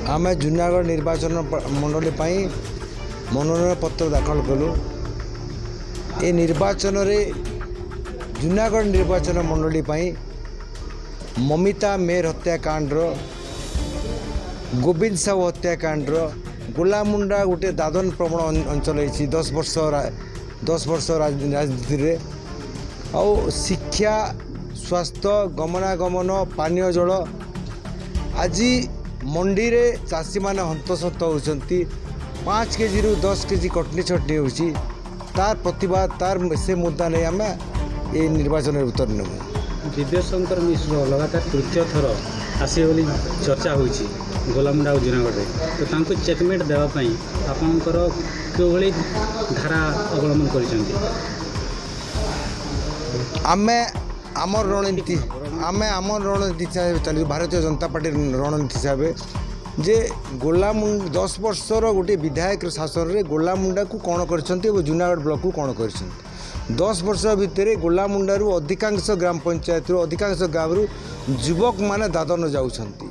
आम जूनागढ़ निर्वाचन मंडली मनोनयन पत्र दाखल कलु। ए निर्वाचन रे जूनागढ़ निर्वाचन मंडली ममिता मेहर हत्याकांड, गोविंद साहू हत्याकांड, गोलामुंडा गोटे दादन प्रवण अंचल 10 वर्ष राजनीति रे आउ शिक्षा, स्वास्थ्य, गमनागमन, पानीय जल आज मंडी रे चाषी मैंने हंतसंत होती 5 केजी रु 10 केजी कटनी छटनी होची तार प्रतिवाद तार से मुद्दा नहीं आम ये निर्वाचन उत्तर नेबू। दिव्यशंकर मिश्र लगातार तृतीय थर आसे बोली चर्चा होती गोलामुंडा और जूनागढ़ में, तो तांको चेकमेट देवाई आपणकर किभली धारा अवलंबन कर आमर रणनीति चल भारतीय जनता पार्टी रणनीति हिसाब जे गोलामुंडा 10 वर्षर गोटे विधायक शासन रे गोलामुंडा को कौन कर जूनागढ़ ब्लॉक को कौन कर 10 वर्ष भितर गोलामुंडारू अधिकांश ग्राम पंचायत अधिकांश गाँव युवक माने दादन जाउछंती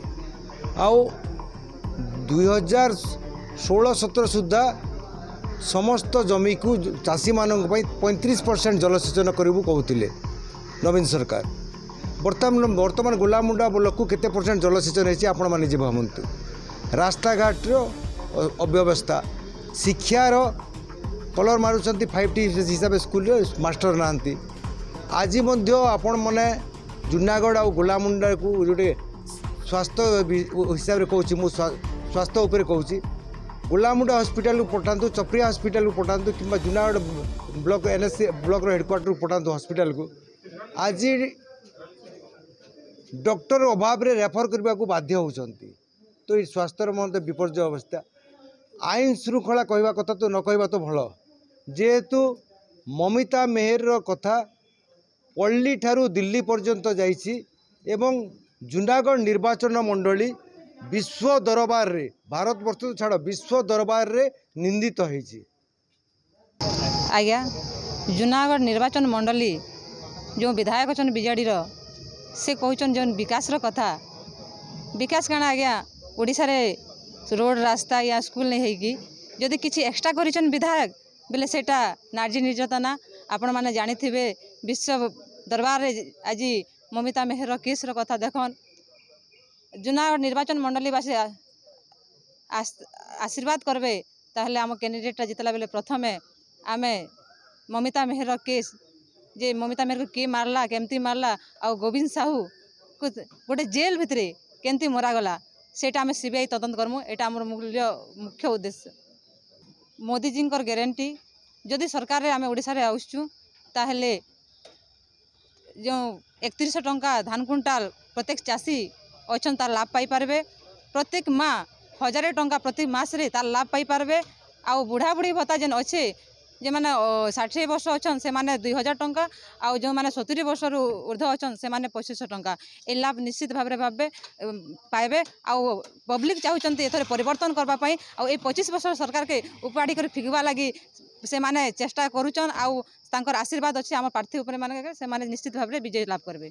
आउ 2016-17 सुधा समस्त जमी को चाषी मानक 35% जलसेचन करू कहते नवीन सरकार। वर्तमान गोलामुंडा ब्लॉक को केते परसेंट जलसेचन होती आपण मैंने भावतु। रास्ता घाट अव्यवस्था, शिक्षार कलर मारुंट 5T हिसाब से स्कूल मास्टर नहांती। आज आपण मैंने जूनागढ़ आ गोलामुंडा को जोटे स्वास्थ्य हिसाब से कहूँ स्वास्थ्य उपर कहूँ गोलामुंडा हॉस्पिटल को पठातु, चपरिया हॉस्पिटल को पठातु कि Junagadh block NSC block headquarter को पठातु हॉस्पिटल को। आज डॉक्टर अभाव रे रेफर करने को बाध्य होती, तो ये स्वास्थ्य मत विपर्य अवस्था। आईन श्रृंखला कहवा कथा तो न कहवा तो भल, जेहेतु ममिता मेहर कथा पल्ली ठारू दिल्ली पर्यंत जाइछि एवं जूनागढ़ निर्वाचन मंडली विश्व दरबार रे, भारत वर्ष तो छाड़ विश्व दरबार रे निंदित होइछि। आज्ञा जूनागढ़ निर्वाचन मंडली जो विधायक अच्छा बीजेडी से कहन जो विकास कथा विकास काना आज्ञा ओडिशा रे रोड रास्ता या स्कूल नहीं होगी जदि किसी एक्सट्रा कर विधायक बोले सेटा नारी निर्यातना आपण मैंने जानी विश्व दरबार रे आज ममिता मेहर केस कथा देखन जूनागढ़ निर्वाचन मंडली बासी आशीर्वाद करबे ताहले आम कैंडिडेट जितला बेले प्रथम आम ममिता मेहर केस जे ममिता मेहर को किए मारला केमती मारला आ गोविंद साहू को गोटे जेल भितर केमती मरागला सेटा आम CBI तदंत करमु। एटा आमर मुख्य उद्देश्य मोदी जी गारंटी जदि सरकार रे आम ओडिशा रे आउछु ताहले जो 3100 टंका धान कुंटाल प्रत्येक चाषी अच्छा तार लाभ पाई पारबे। प्रत्येक माँ 1000 टंका प्रति मास रे तार लाभ पाई पारबे। आउ बुढ़ा बुढ़ी भत्ता जेन अच्छे जे मैंने 60 वर्ष अच्छा से मैंने 2000 टंका आउ जो मैंने 70 वर्ष ऊर्ध अच्छा से मैंने 2500 टंका ए लाभ निश्चित भाव भावे पाइबे। आउ पब्लिक चाहते एथर परिवर्तन करने आउ 25 वर्ष सरकार के उपाड़ी कर फिकवा लगी से माने चेष्टा करुचन आउ तांकर आशीर्वाद अच्छे आम प्रार्थी उपरे माने से माने निश्चित भाव विजय लाभ करेंगे।